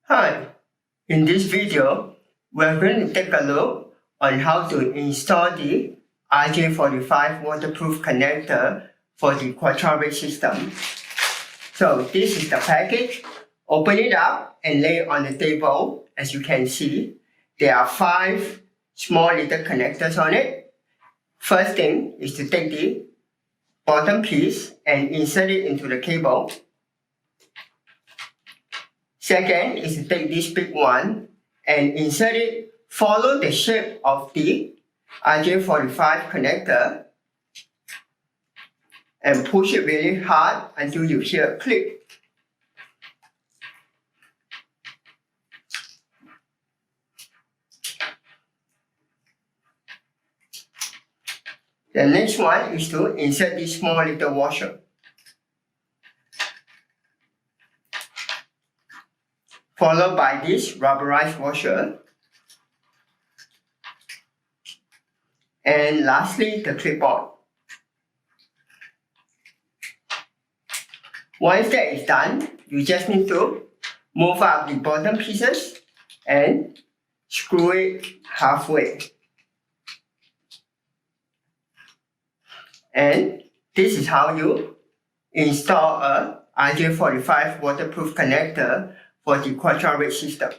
Hi, in this video, we're going to take a look on how to install the RJ45 waterproof connector for the Quadratic system. So this is the package. Open it up and lay it on the table. As you can see, there are 5 small little connectors on it. First thing is to take the bottom piece and insert it into the cable. Second is to take this big one and insert it, follow the shape of the RJ45 connector and push it really hard until you hear a click. The next one is to insert this small little washer. Followed by this rubberized washer. And lastly, the clip-on. Once that is done, you just need to move up the bottom pieces and screw it halfway. And this is how you install a RJ45 waterproof connector for the Quadratic system.